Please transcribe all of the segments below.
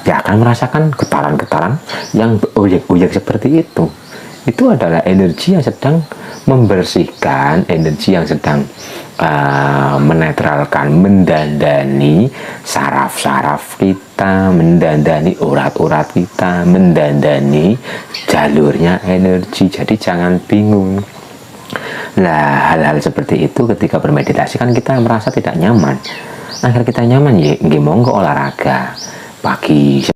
ya akan merasakan getaran-getaran yang uyek-uyek seperti itu. Itu adalah energi yang sedang membersihkan, energi yang sedang menetralkan, mendandani saraf-saraf kita, mendandani urat-urat kita, mendandani jalurnya energi. Jadi jangan bingung. Nah, hal-hal seperti itu ketika bermeditasi kan kita merasa tidak nyaman. Agar kita nyaman ya, nggih monggo olahraga pagi.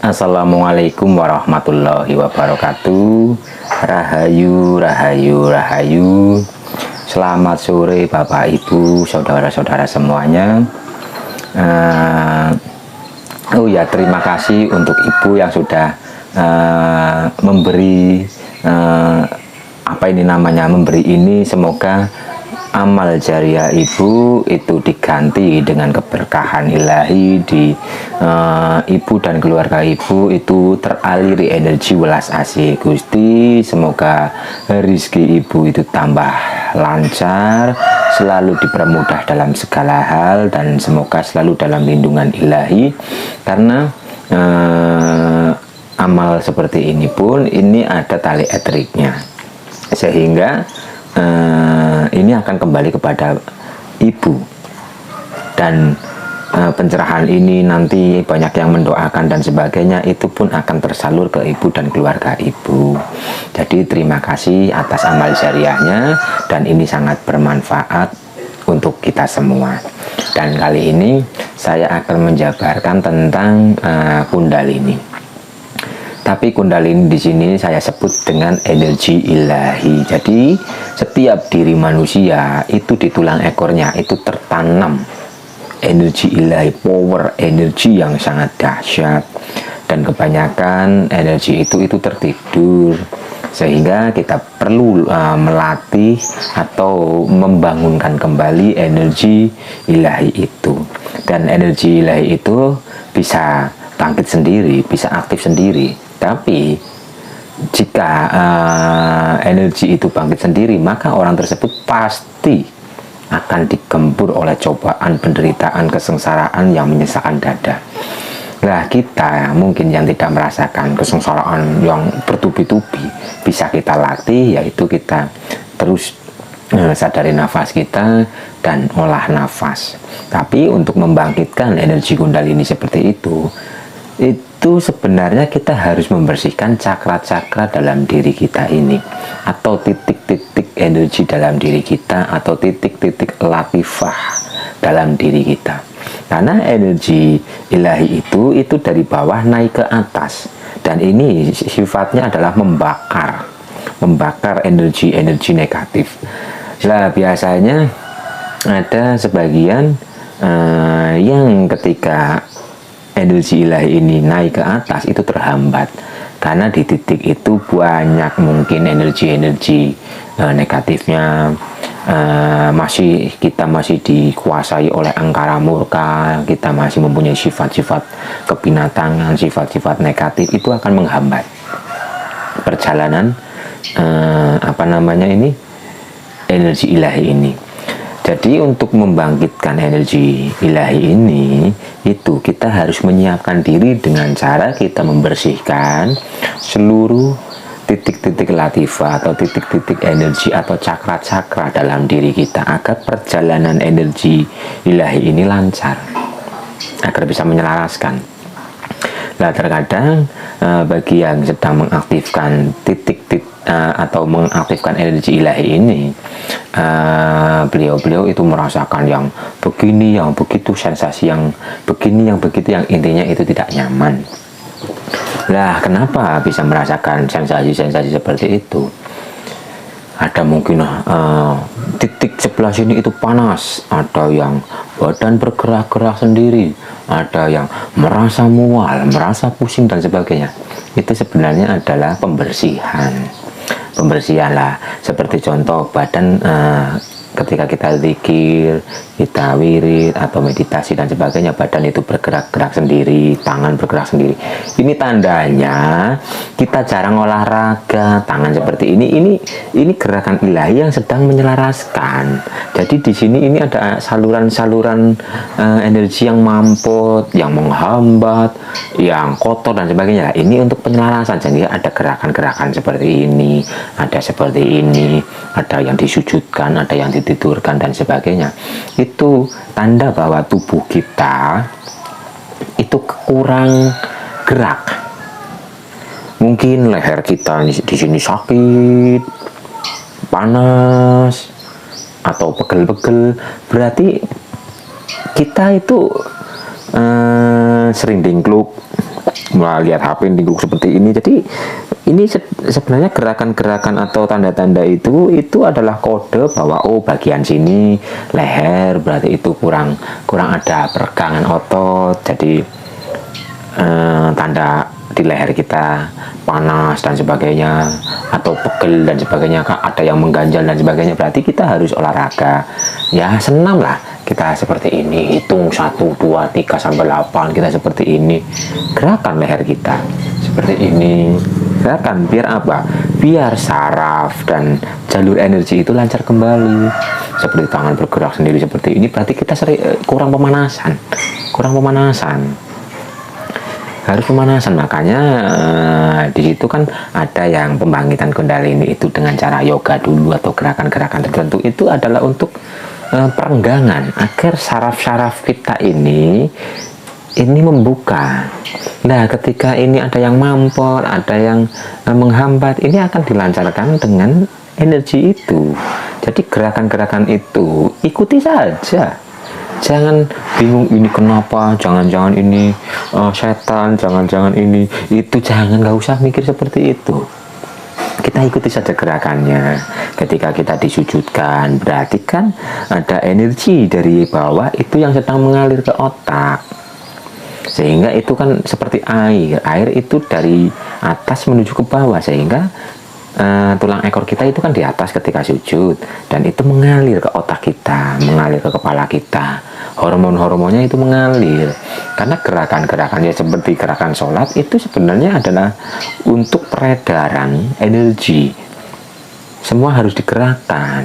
Assalamualaikum warahmatullahi wabarakatuh. Rahayu, rahayu, rahayu. Selamat sore Bapak Ibu, saudara-saudara semuanya. Oh ya, terima kasih untuk Ibu yang sudah memberi memberi ini. Semoga amal jariah Ibu itu diganti dengan keberkahan ilahi di Ibu dan keluarga Ibu itu teraliri energi welas asih Gusti. Semoga rezeki Ibu itu tambah lancar, selalu dipermudah dalam segala hal, dan semoga selalu dalam lindungan ilahi. Karena amal seperti ini pun ini ada tali etriknya, sehingga ini akan kembali kepada Ibu, dan pencerahan ini nanti banyak yang mendoakan dan sebagainya, itu pun akan tersalur ke Ibu dan keluarga Ibu. Jadi terima kasih atas amal jariahnya, dan ini sangat bermanfaat untuk kita semua. Dan kali ini saya akan menjabarkan tentang Kundalini. Tapi Kundalini di sini saya sebut dengan energi ilahi. Jadi setiap diri manusia itu di tulang ekornya itu tertanam energi ilahi, power energi yang sangat dahsyat. Dan kebanyakan energi itu tertidur, sehingga kita perlu melatih atau membangunkan kembali energi ilahi itu. Dan energi ilahi itu bisa bangkit sendiri, bisa aktif sendiri. Tapi jika energi itu bangkit sendiri, maka orang tersebut pasti akan digempur oleh cobaan, penderitaan, kesengsaraan yang menyesakkan dada. Nah, kita mungkin yang tidak merasakan kesengsaraan yang bertubi-tubi, bisa kita latih, yaitu kita terus sadari nafas kita dan olah nafas. Tapi untuk membangkitkan energi Kundalini seperti itu sebenarnya kita harus membersihkan cakra-cakra dalam diri kita ini, atau titik-titik energi dalam diri kita, atau titik-titik latifah dalam diri kita. Karena energi ilahi itu dari bawah naik ke atas, dan ini sifatnya adalah membakar energi-energi negatif. Nah, biasanya ada sebagian yang ketika energi ilahi ini naik ke atas itu terhambat, karena di titik itu banyak mungkin energi-energi negatifnya. Kita masih dikuasai oleh angkara murka, kita masih mempunyai sifat-sifat kebinatangan, sifat-sifat negatif, itu akan menghambat perjalanan energi ilahi ini. Jadi untuk membangkitkan energi ilahi ini, itu kita harus menyiapkan diri dengan cara kita membersihkan seluruh titik-titik latifah atau titik-titik energi atau cakra-cakra dalam diri kita, agar perjalanan energi ilahi ini lancar, agar bisa menyelaraskan. Nah, terkadang bagi yang sedang mengaktifkan titik-titik atau mengaktifkan energi ilahi ini, beliau-beliau itu merasakan yang begini, yang begitu, sensasi yang begini, yang begitu, yang intinya itu tidak nyaman. Nah, kenapa bisa merasakan sensasi-sensasi seperti itu? Ada mungkin titik sebelah sini itu panas, ada yang badan bergerak-gerak sendiri, ada yang merasa mual, merasa pusing dan sebagainya. Itu sebenarnya adalah pembersihan lah. Seperti contoh badan ketika kita zikir, kita wirid atau meditasi dan sebagainya, badan itu bergerak-gerak sendiri, tangan bergerak sendiri. Ini tandanya kita jarang olahraga. Tangan seperti ini gerakan ilahi yang sedang menyelaraskan. Jadi di sini ini ada saluran-saluran energi yang mampet, yang menghambat, yang kotor dan sebagainya. Ini untuk penyelarasan. Jadi ada gerakan-gerakan seperti ini, ada seperti ini, ada yang disujudkan, ada yang ditidurkan dan sebagainya. Itu tanda bahwa tubuh kita itu kurang gerak. Mungkin leher kita di sini sakit, panas, atau pegel-pegel, berarti kita itu sering dingkluk, melihat HP dingkluk seperti ini. Jadi ini sebenarnya gerakan-gerakan atau tanda-tanda itu adalah kode bahwa oh bagian sini leher berarti itu kurang ada peregangan otot. Jadi tanda di leher kita panas dan sebagainya, atau pegel dan sebagainya, ada yang mengganjal dan sebagainya, berarti kita harus olahraga. Ya senam lah, kita seperti ini, hitung 1, 2, 3 sampai 8, kita seperti ini, gerakan leher kita seperti ini, gerakan biar apa? Biar saraf dan jalur energi itu lancar kembali. Seperti tangan bergerak sendiri seperti ini, berarti kita kurang pemanasan. Harus pemanasan. Makanya di situ kan ada yang pembangkitan kundalini itu dengan cara yoga dulu atau gerakan-gerakan tertentu, itu adalah untuk perenggangan agar saraf-saraf kita ini membuka. Nah, ketika ini ada yang mampet, ada yang menghambat, ini akan dilancarkan dengan energi itu. Jadi gerakan-gerakan itu ikuti saja. Jangan bingung ini kenapa, jangan-jangan ini setan, jangan-jangan ini itu, jangan, nggak usah mikir seperti itu. Kita ikuti saja gerakannya. Ketika kita disujudkan, berarti kan ada energi dari bawah itu yang sedang mengalir ke otak, sehingga itu kan seperti air itu dari atas menuju ke bawah, sehingga tulang ekor kita itu kan di atas ketika sujud, dan itu mengalir ke otak kita, mengalir ke kepala kita, hormon-hormonnya itu mengalir. Karena gerakan-gerakannya seperti gerakan sholat itu sebenarnya adalah untuk peredaran energi, semua harus digerakkan.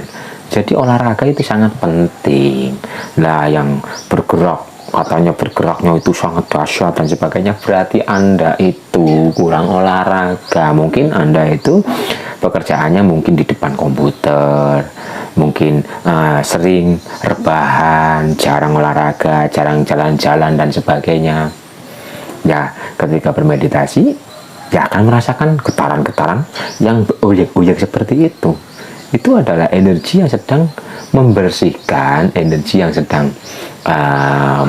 Jadi olahraga itu sangat penting. Nah, yang bergerak katanya bergeraknya itu sangat dahsyat dan sebagainya, berarti Anda itu kurang olahraga. Mungkin Anda itu pekerjaannya mungkin di depan komputer, mungkin sering rebahan, jarang olahraga, jarang jalan-jalan dan sebagainya. Ya, ketika bermeditasi ya akan merasakan getaran-getaran yang uyek-uyek seperti itu. Itu adalah energi yang sedang membersihkan, energi yang sedang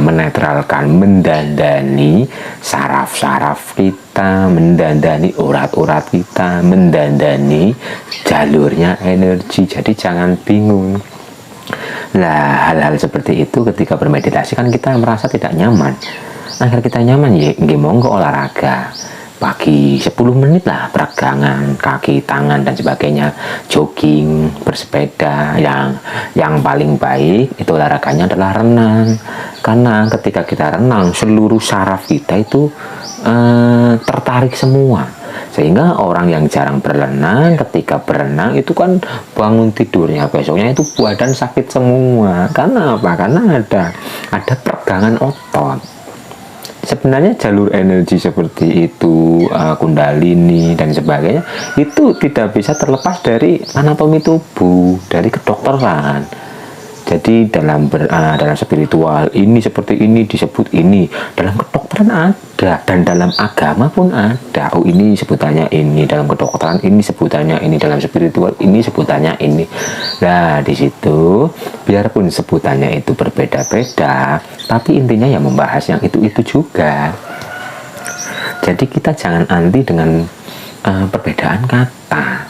menetralkan, mendandani saraf-saraf kita, mendandani urat-urat kita, mendandani jalurnya energi. Jadi jangan bingung. Nah, hal-hal seperti itu ketika bermeditasi kan kita merasa tidak nyaman. Agar kita nyaman ya monggo olahraga. Pagi 10 menit lah, peregangan kaki, tangan dan sebagainya, jogging, bersepeda. Yang paling baik itu olahraganya adalah renang. Karena ketika kita renang, seluruh saraf kita itu tertarik semua. Sehingga orang yang jarang berenang, ketika berenang itu kan bangun tidurnya besoknya itu badan sakit semua. Karena apa? Karena ada peregangan otot. Sebenarnya jalur energi seperti itu, kundalini dan sebagainya, itu tidak bisa terlepas dari anatomi tubuh, dari kedokteran. Jadi dalam spiritual ini seperti ini disebut ini, dalam kedokteran ada, dan dalam agama pun ada. Oh, ini sebutannya ini, dalam kedokteran ini sebutannya ini, dalam spiritual ini sebutannya ini. Nah, di situ biarpun sebutannya itu berbeda-beda, tapi intinya ya membahas yang itu juga. Jadi kita jangan anti dengan perbedaan kata.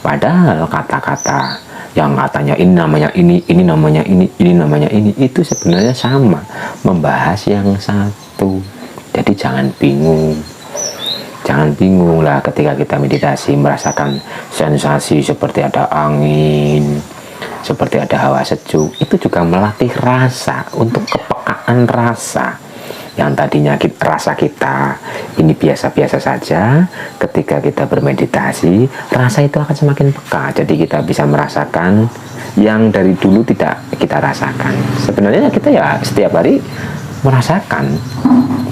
Padahal kata-kata yang katanya ini namanya ini namanya ini namanya ini, itu sebenarnya sama, membahas yang satu. Jadi jangan bingung lah ketika kita meditasi merasakan sensasi seperti ada angin, seperti ada hawa sejuk, itu juga melatih rasa, untuk kepekaan rasa. Yang tadinya rasa kita ini biasa-biasa saja, ketika kita bermeditasi, rasa itu akan semakin peka. Jadi kita bisa merasakan yang dari dulu tidak kita rasakan. Sebenarnya kita ya setiap hari merasakan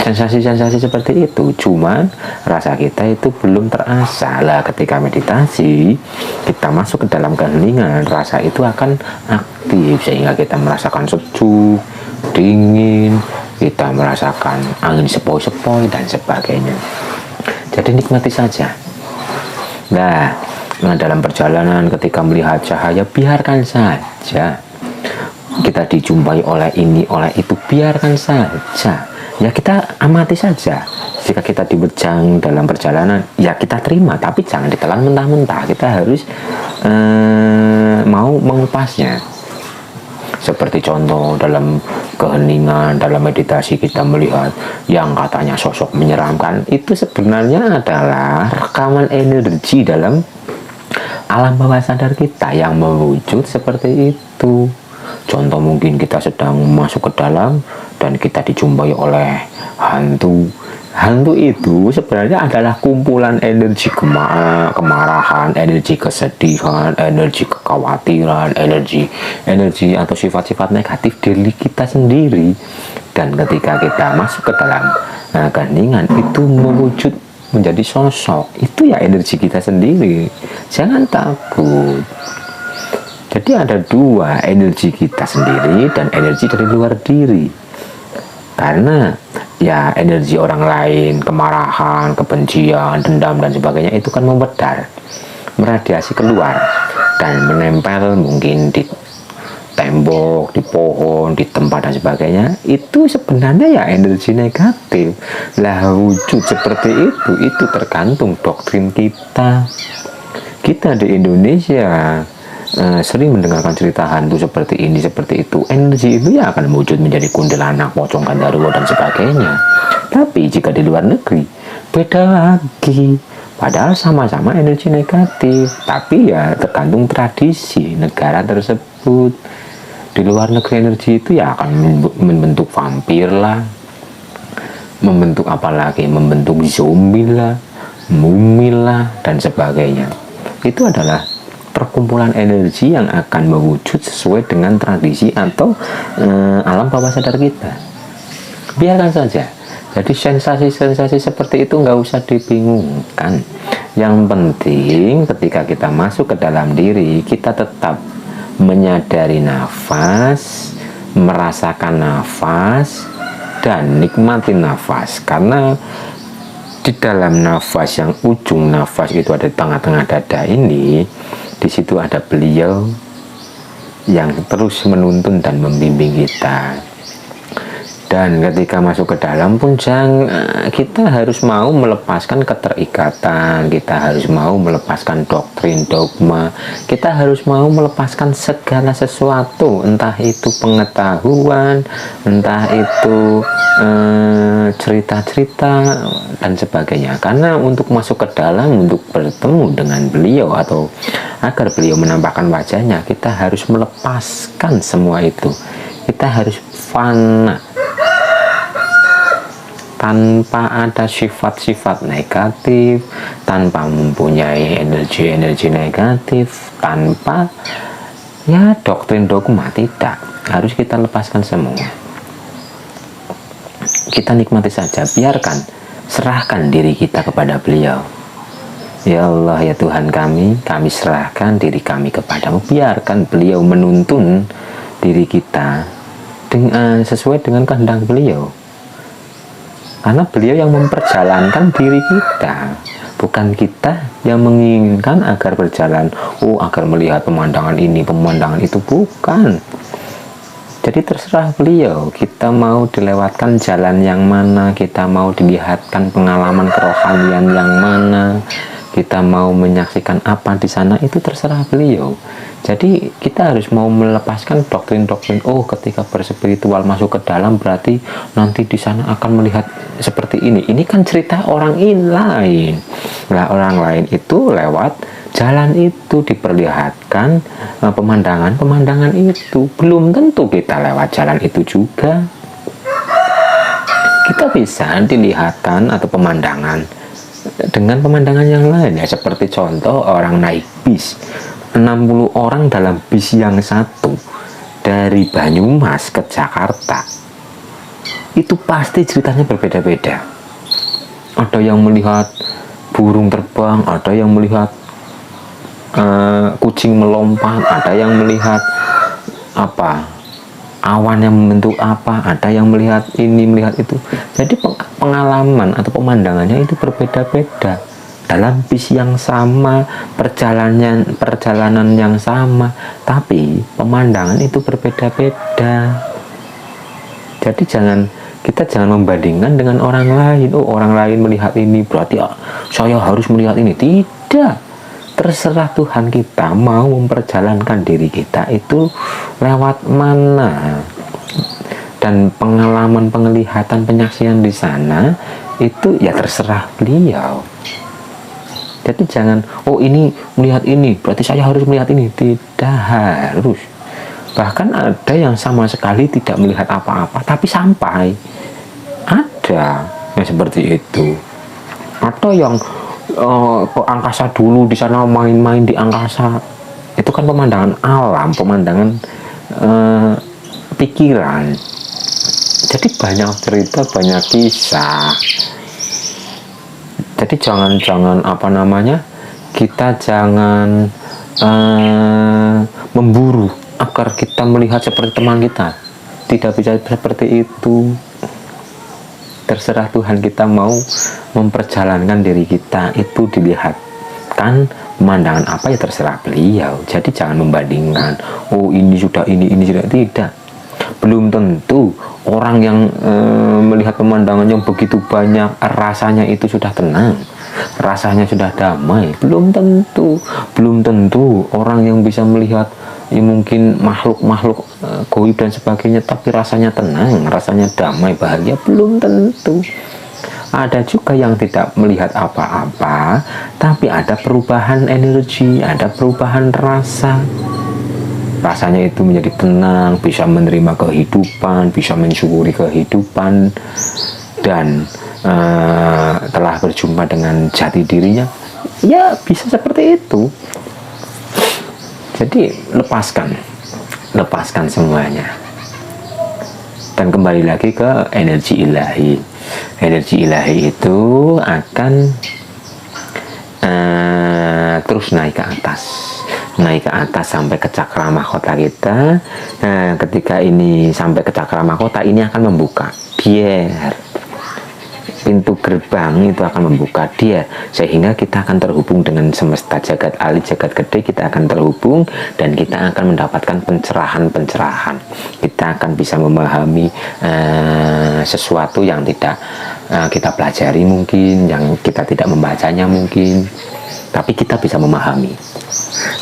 sensasi-sensasi seperti itu, cuman rasa kita itu belum terasa. Lah ketika meditasi, kita masuk ke dalam keheningan, rasa itu akan aktif sehingga kita merasakan sejuk, dingin, kita merasakan angin sepoi-sepoi dan sebagainya. Jadi nikmati saja. Nah, dalam perjalanan ketika melihat cahaya, biarkan saja. Kita dijumpai oleh ini, oleh itu, biarkan saja. Ya kita amati saja. Jika kita dibejang dalam perjalanan, ya kita terima, tapi jangan ditelan mentah-mentah. Kita harus mau mengupasnya. Seperti contoh dalam keheningan, dalam meditasi kita melihat yang katanya sosok menyeramkan, itu sebenarnya adalah rekaman energi dalam alam bawah sadar kita yang mewujud seperti itu. Contoh mungkin kita sedang masuk ke dalam dan kita dijumpai oleh hantu. Hantu itu sebenarnya adalah kumpulan energi kemarahan, energi kesedihan, energi kekhawatiran, energi atau sifat-sifat negatif diri kita sendiri. Dan ketika kita masuk ke dalam keheningan, itu mewujud menjadi sosok. Itu ya energi kita sendiri. Jangan takut. Jadi ada dua, energi kita sendiri dan energi dari luar diri. Karena ya energi orang lain, kemarahan, kebencian, dendam dan sebagainya itu kan membetar, meradiasi keluar dan menempel mungkin di tembok, di pohon, di tempat dan sebagainya. Itu sebenarnya ya energi negatif. Lah wujud seperti itu tergantung doktrin kita. Kita di Indonesia sering mendengarkan cerita hantu seperti ini, seperti itu. Energi itu ya akan wujud menjadi kuntilanak, pocong, genderuwo dan sebagainya. Tapi jika di luar negeri, beda lagi. Padahal sama-sama energi negatif, tapi ya tergantung tradisi negara tersebut. Di luar negeri energi itu ya akan membentuk vampir lah, membentuk apalagi, membentuk zombie lah, mumi lah dan sebagainya. Itu adalah perkumpulan energi yang akan mewujud sesuai dengan tradisi atau alam bawah sadar kita. Biarkan saja. Jadi sensasi-sensasi seperti itu nggak usah dibingungkan. Yang penting ketika kita masuk ke dalam diri, kita tetap menyadari nafas, merasakan nafas, dan nikmati nafas. Karena di dalam nafas, yang ujung nafas itu ada di tengah-tengah dada ini, di situ ada beliau yang terus menuntun dan membimbing kita. Dan ketika masuk ke dalam pun kita harus mau melepaskan keterikatan, kita harus mau melepaskan doktrin, dogma, kita harus mau melepaskan segala sesuatu, entah itu pengetahuan, entah itu cerita-cerita dan sebagainya. Karena untuk masuk ke dalam, untuk bertemu dengan beliau atau agar beliau menampakkan wajahnya, kita harus melepaskan semua itu. Kita harus fana tanpa ada sifat-sifat negatif, tanpa mempunyai energi-energi negatif, tanpa ya doktrin dogma, tidak. Harus kita lepaskan semua. Kita nikmati saja, biarkan, serahkan diri kita kepada beliau. Ya Allah, ya Tuhan kami serahkan diri kami kepadamu. Biarkan beliau menuntun diri kita sesuai dengan kehendak beliau. Karena beliau yang memperjalankan diri kita, bukan kita yang menginginkan agar berjalan, agar melihat pemandangan ini, pemandangan itu, bukan. Jadi terserah beliau, kita mau dilewatkan jalan yang mana, kita mau dilihatkan pengalaman kerohanian yang mana, kita mau menyaksikan apa di sana, itu terserah beliau. Jadi kita harus mau melepaskan doktrin-doktrin, ketika berspiritual masuk ke dalam berarti nanti di sana akan melihat seperti ini. Ini kan cerita orang lain. Nah, orang lain itu lewat jalan itu diperlihatkan pemandangan-pemandangan itu. Belum tentu kita lewat jalan itu juga. Kita bisa dilihatkan atau pemandangan dengan pemandangan yang lain, ya seperti contoh orang naik bis 60 orang dalam bis yang satu dari Banyumas ke Jakarta, itu pasti ceritanya berbeda-beda. Ada yang melihat burung terbang, ada yang melihat kucing melompat, ada yang melihat awan yang membentuk apa, ada yang melihat ini, melihat itu. Jadi pengalaman atau pemandangannya itu berbeda-beda dalam bis yang sama, perjalanan yang sama, tapi pemandangan itu berbeda-beda. Jadi kita jangan membandingkan dengan orang lain. Oh, orang lain melihat ini berarti saya harus melihat ini. Tidak. Terserah Tuhan kita mau memperjalankan diri kita itu lewat mana, dan pengalaman, penglihatan, penyaksian di sana itu ya terserah beliau. Jadi jangan, oh ini melihat ini berarti saya harus melihat ini. Tidak harus. Bahkan ada yang sama sekali tidak melihat apa-apa tapi sampai. Ada yang seperti itu. Atau yang ke angkasa dulu, di sana main-main di angkasa. Itu kan pemandangan alam, pemandangan pikiran. Jadi banyak cerita, banyak kisah. Jadi jangan kita jangan memburu agar kita melihat seperti teman kita. Tidak bisa seperti itu. Terserah Tuhan kita mau memperjalankan diri kita itu dilihatkan pemandangan apa, ya terserah beliau. Jadi jangan membandingkan, oh ini sudah ini sudah, tidak. Belum tentu orang yang melihat pemandangan yang begitu banyak rasanya itu sudah tenang, rasanya sudah damai. Belum tentu orang yang bisa melihat mungkin makhluk-makhluk goib dan sebagainya tapi rasanya tenang, rasanya damai, bahagia. Belum tentu. Ada juga yang tidak melihat apa-apa tapi ada perubahan energi, ada perubahan rasa. Rasanya itu menjadi tenang, bisa menerima kehidupan, bisa mensyukuri kehidupan, dan telah berjumpa dengan jati dirinya. Ya bisa seperti itu. Jadi lepaskan semuanya dan kembali lagi ke energi ilahi. Energi ilahi itu akan terus naik ke atas sampai ke cakra mahkota kita. Nah, ketika ini sampai ke cakra mahkota, ini akan membuka pintu gerbang itu akan membuka sehingga kita akan terhubung dengan semesta, jagat alit, jagat gede. Kita akan terhubung dan kita akan mendapatkan pencerahan. Kita akan bisa memahami sesuatu yang tidak kita pelajari mungkin, yang kita tidak membacanya mungkin, tapi kita bisa memahami.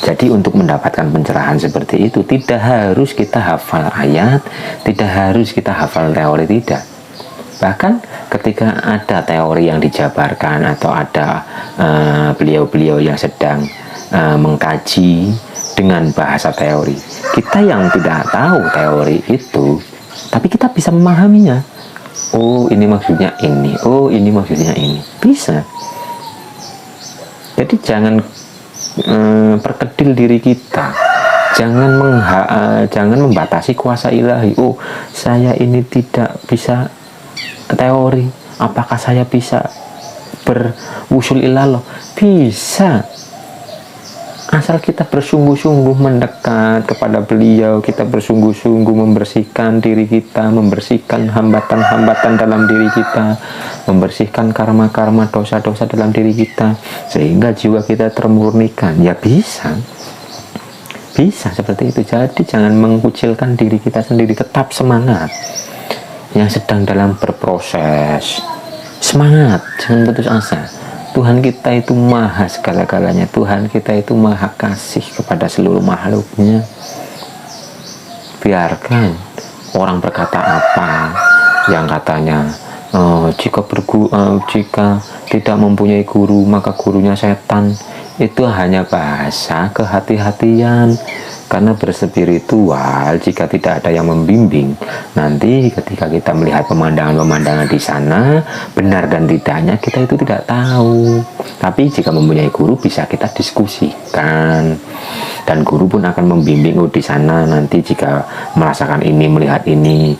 Jadi untuk mendapatkan pencerahan seperti itu tidak harus kita hafal ayat, tidak harus kita hafal teori, tidak. Bahkan ketika ada teori yang dijabarkan atau ada beliau-beliau yang sedang mengkaji dengan bahasa teori, kita yang tidak tahu teori itu, tapi kita bisa memahaminya. Oh ini maksudnya ini, oh ini maksudnya ini, bisa. Jadi jangan perkedil diri kita, jangan membatasi kuasa ilahi. Oh saya ini tidak bisa teori, apakah saya bisa berwusul ilallah? Bisa, asal kita bersungguh-sungguh mendekat kepada beliau, kita bersungguh-sungguh membersihkan diri kita, membersihkan hambatan-hambatan dalam diri kita, membersihkan karma-karma, dosa-dosa dalam diri kita, sehingga jiwa kita termurnikan. Ya bisa seperti itu. Jadi jangan mengkucilkan diri kita sendiri, tetap semangat. Yang sedang dalam berproses, semangat, jangan putus asa. Tuhan kita itu maha segala-galanya. Tuhan kita itu maha kasih kepada seluruh makhluknya. Biarkan orang berkata apa, yang katanya jika tidak mempunyai guru maka gurunya setan, itu hanya bahasa kehati-hatian. Karena berspiritual, jika tidak ada yang membimbing, nanti ketika kita melihat pemandangan-pemandangan di sana, benar dan tidaknya kita itu tidak tahu. Tapi jika mempunyai guru, bisa kita diskusikan, dan guru pun akan membimbing. Di sana nanti jika merasakan ini, melihat ini,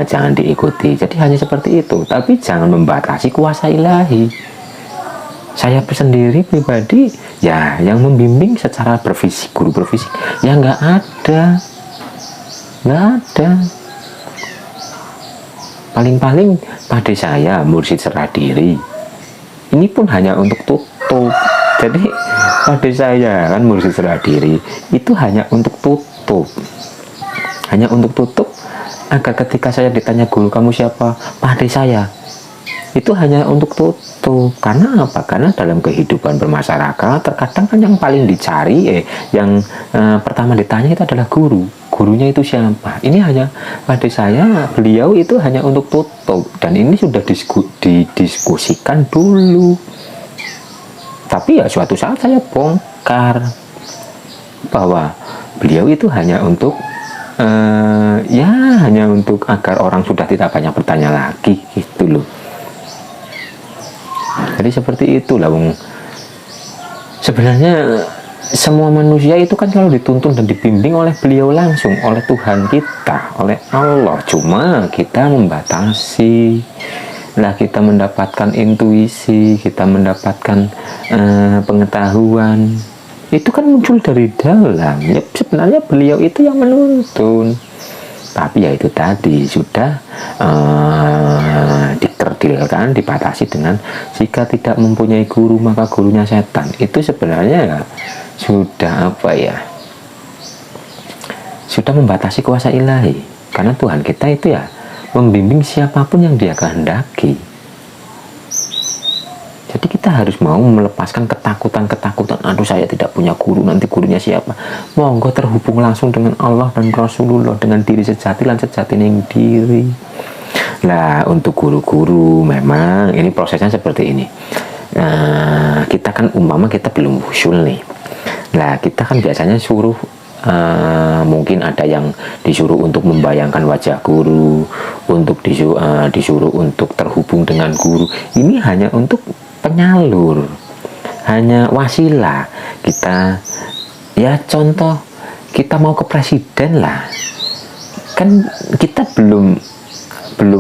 jangan diikuti. Jadi hanya seperti itu. Tapi jangan membatasi kuasa ilahi. Saya sendiri pribadi, ya yang membimbing secara berfisik, guru berfisik, ya nggak ada. Paling-paling pada saya mursyid serah diri, ini pun hanya untuk tutup. Jadi pada saya kan mursyid serah diri itu hanya untuk tutup, agar ketika saya ditanya, guru kamu siapa? Pada saya itu hanya untuk tutup. Karena apa? Karena dalam kehidupan bermasyarakat terkadang kan yang paling dicari, yang pertama ditanya itu adalah guru. Gurunya itu siapa? Ini hanya pada saya, beliau itu hanya untuk tutup, dan ini sudah didiskusikan dulu. Tapi ya suatu saat saya bongkar bahwa beliau itu hanya untuk hanya untuk agar orang sudah tidak banyak bertanya lagi, gitu loh. Jadi seperti itulah, sebenarnya semua manusia itu kan kalau dituntun dan dibimbing oleh beliau langsung, oleh Tuhan kita, oleh Allah. Cuma kita membatasi. Lah kita mendapatkan intuisi, kita mendapatkan pengetahuan. Itu kan muncul dari dalam. Ya, sebenarnya beliau itu yang menuntun. Tapi ya itu tadi sudah dikerdilkan, dibatasi dengan jika tidak mempunyai guru maka gurunya setan. Itu sebenarnya sudah sudah membatasi kuasa ilahi. Karena Tuhan kita itu ya membimbing siapapun yang Dia kehendaki. Jadi kita harus mau melepaskan ketakutan. Aduh, saya tidak punya guru, nanti gurunya siapa? Monggo terhubung langsung dengan Allah dan Rasulullah, dengan diri sejati lan sejati ning diri. Lah untuk guru-guru memang ini prosesnya seperti ini. Kita kan umpama kita belum usul nih. Lah kita kan biasanya suruh, mungkin ada yang disuruh untuk membayangkan wajah guru, untuk disuruh untuk terhubung dengan guru. Ini hanya untuk penyalur, hanya wasilah. Kita ya contoh, kita mau ke presiden lah, kan kita belum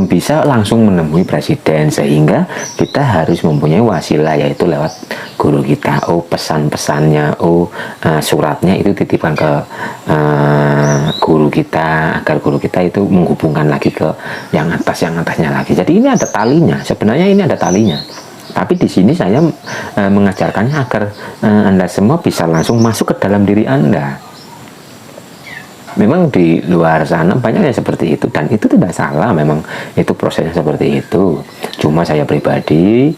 bisa langsung menemui presiden, sehingga kita harus mempunyai wasilah, yaitu lewat guru kita. Pesan-pesannya, suratnya itu titipkan ke guru kita, agar guru kita itu menghubungkan lagi ke yang atasnya lagi. Jadi ini ada talinya, sebenarnya ini ada talinya. Tapi di sini saya mengajarkannya agar Anda semua bisa langsung masuk ke dalam diri Anda. Memang di luar sana banyak yang seperti itu, dan itu tidak salah, memang itu prosesnya seperti itu. Cuma saya pribadi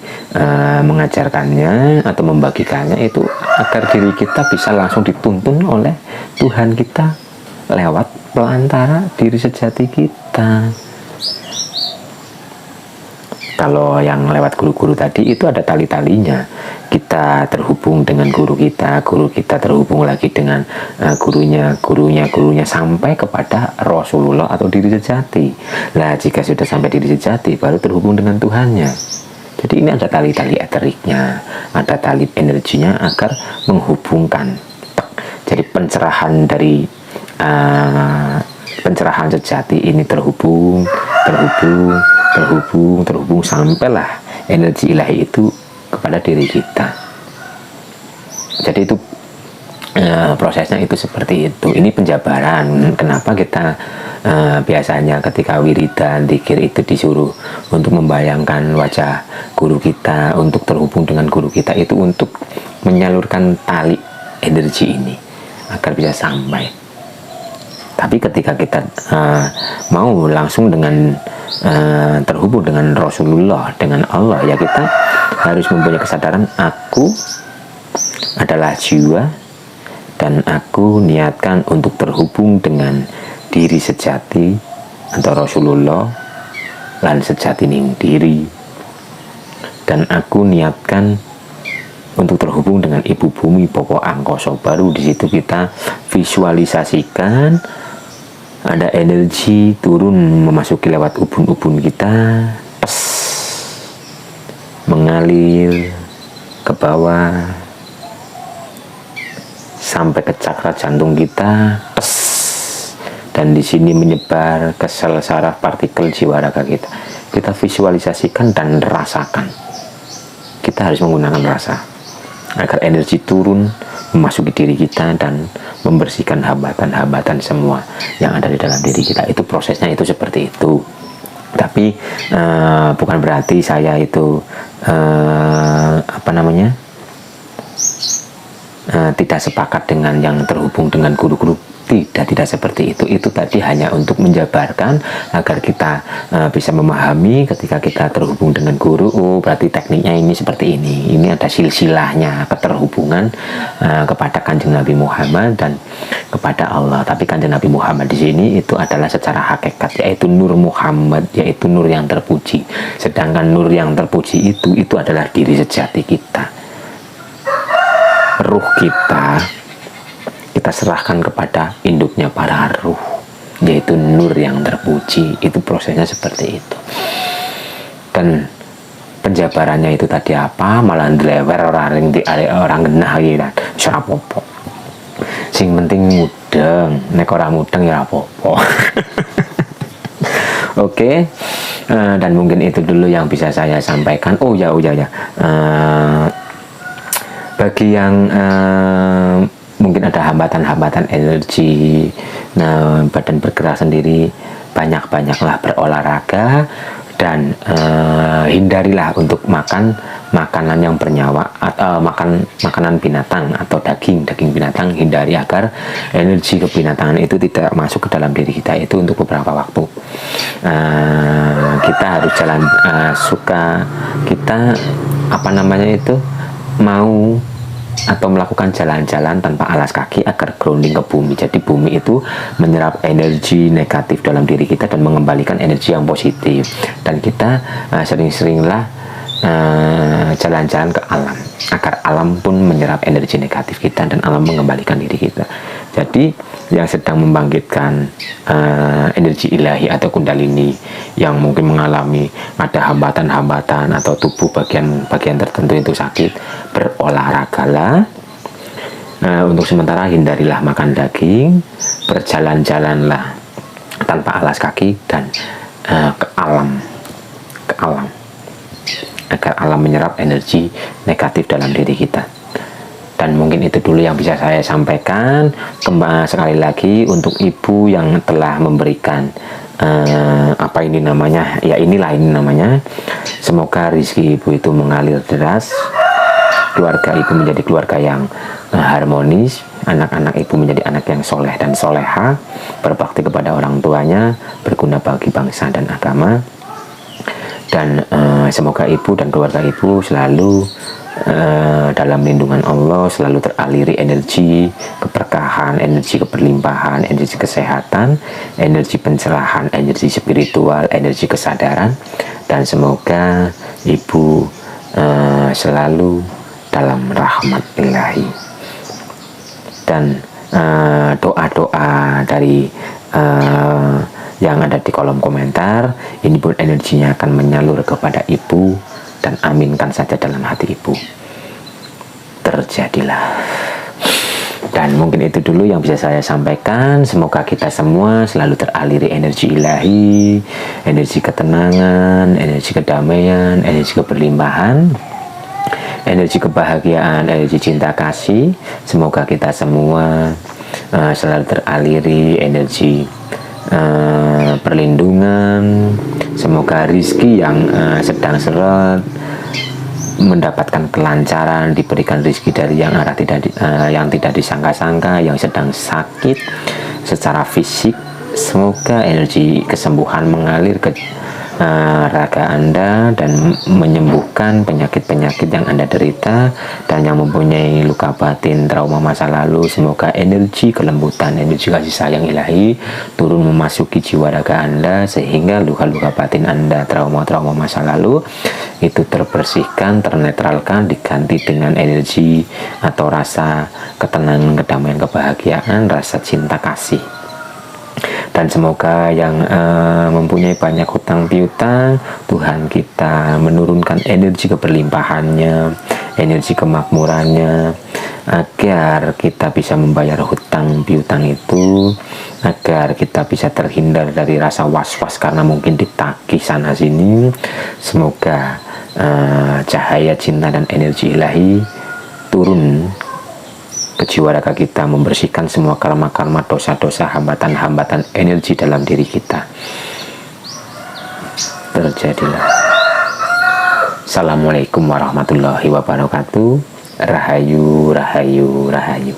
mengajarkannya atau membagikannya itu agar diri kita bisa langsung dituntun oleh Tuhan kita lewat pelantara diri sejati kita. Kalau yang lewat guru-guru tadi itu ada tali-talinya. Kita terhubung dengan guru kita terhubung lagi dengan gurunya sampai kepada Rasulullah atau diri sejati. Lah jika sudah sampai diri sejati, baru terhubung dengan Tuhannya. Jadi ini ada tali-tali eteriknya, ada tali energinya agar menghubungkan. Jadi pencerahan dari pencerahan sejati ini terhubung sampailah energi ilahi itu kepada diri kita. Jadi itu prosesnya itu seperti itu. Ini penjabaran kenapa kita biasanya ketika wiridan dzikir itu disuruh untuk membayangkan wajah guru kita, untuk terhubung dengan guru kita, itu untuk menyalurkan tali energi ini agar bisa sampai. Tapi ketika kita mau langsung dengan terhubung dengan Rasulullah, dengan Allah, ya kita harus mempunyai kesadaran, aku adalah jiwa dan aku niatkan untuk terhubung dengan diri sejati atau Rasulullah lan sejati ning diri. Dan aku niatkan untuk terhubung dengan ibu bumi pokok angkasa baru. Di situ kita visualisasikan ada energi turun memasuki lewat ubun-ubun kita, mengalir ke bawah sampai ke cakra jantung kita, dan di sini menyebar ke sel saraf partikel jiwa raga kita. Kita visualisasikan dan rasakan. Kita harus menggunakan rasa agar energi turun memasuki diri kita dan membersihkan hambatan-hambatan semua yang ada di dalam diri kita. Itu prosesnya itu seperti itu. Tapi bukan berarti saya itu tidak sepakat dengan yang terhubung dengan guru-guru. Tidak seperti itu. Itu tadi hanya untuk menjabarkan agar kita bisa memahami ketika kita terhubung dengan guru. Oh, berarti tekniknya ini seperti ini. Ini ada silsilahnya, keterhubungan kepada Kanjeng Nabi Muhammad dan kepada Allah. Tapi Kanjeng Nabi Muhammad di sini itu adalah secara hakikat, yaitu Nur Muhammad, yaitu Nur yang terpuji. Sedangkan Nur yang terpuji itu adalah diri sejati kita, ruh kita serahkan kepada induknya para ruh, yaitu Nur yang terpuji. Itu prosesnya seperti itu. Dan penjabarannya itu tadi apa? Malah ndlewer orang genah gitu. Ora apa-apa. Sing penting mudeng, nek ora mudeng ya apa-apa. Oke. Dan mungkin itu dulu yang bisa saya sampaikan. Oh ya. Bagi yang mungkin ada hambatan-hambatan energi, nah badan bergerak sendiri, banyak-banyaklah berolahraga dan hindarilah untuk makan makanan yang bernyawa atau makan makanan binatang atau daging binatang. Hindari agar energi kebinatangan itu tidak masuk ke dalam diri kita itu untuk beberapa waktu. Kita harus jalan mau atau melakukan jalan-jalan tanpa alas kaki agar grounding ke bumi. Jadi bumi itu menyerap energi negatif dalam diri kita dan mengembalikan energi yang positif. Dan kita sering-seringlah jalan-jalan ke alam agar alam pun menyerap energi negatif kita dan alam mengembalikan diri kita. Jadi yang sedang membangkitkan energi ilahi atau kundalini yang mungkin mengalami ada hambatan-hambatan atau tubuh bagian tertentu itu sakit, berolahragalah. Untuk sementara hindarilah makan daging, berjalan-jalanlah tanpa alas kaki dan ke alam agar alam menyerap energi negatif dalam diri kita. Dan mungkin itu dulu yang bisa saya sampaikan. Sekali lagi untuk ibu yang telah memberikan ini namanya. Semoga rezeki ibu itu mengalir deras, keluarga ibu menjadi keluarga yang harmonis, anak-anak ibu menjadi anak yang soleh dan soleha, berbakti kepada orang tuanya, berguna bagi bangsa dan agama. Dan semoga ibu dan keluarga ibu selalu dalam lindungan Allah, selalu teraliri energi keberkahan, energi keberlimpahan, energi kesehatan, energi pencerahan, energi spiritual, energi kesadaran. Dan semoga ibu selalu dalam rahmat ilahi. Dan doa-doa dari yang ada di kolom komentar ini pun energinya akan menyalur kepada ibu, dan aminkan saja dalam hati ibu. Terjadilah. Dan mungkin itu dulu yang bisa saya sampaikan. Semoga kita semua selalu teraliri energi ilahi, energi ketenangan, energi kedamaian, energi keberlimpahan, energi kebahagiaan, energi cinta kasih. Semoga kita semua selalu teraliri energi perlindungan. Semoga rizki yang sedang seret mendapatkan kelancaran, diberikan rizki dari yang tidak disangka-sangka, yang sedang sakit secara fisik. Semoga energi kesembuhan mengalir ke raga Anda dan menyembuhkan penyakit-penyakit yang Anda derita. Dan yang mempunyai luka batin, trauma masa lalu, semoga energi kelembutan, energi kasih sayang ilahi turun memasuki jiwa raga Anda, sehingga luka-luka batin Anda, trauma-trauma masa lalu itu terbersihkan, ternetralkan, diganti dengan energi atau rasa ketenangan, kedamaian, kebahagiaan, rasa cinta kasih. Dan semoga yang mempunyai banyak hutang piutang, Tuhan kita menurunkan energi keberlimpahannya, energi kemakmurannya, agar kita bisa membayar hutang piutang itu, agar kita bisa terhindar dari rasa was-was karena mungkin ditagih sana sini. Semoga cahaya cinta dan energi ilahi turun ke jiwa raga kita, membersihkan semua karma-karma, dosa-dosa, hambatan-hambatan energi dalam diri kita. Terjadilah. Assalamualaikum warahmatullahi wabarakatuh. Rahayu, rahayu, rahayu.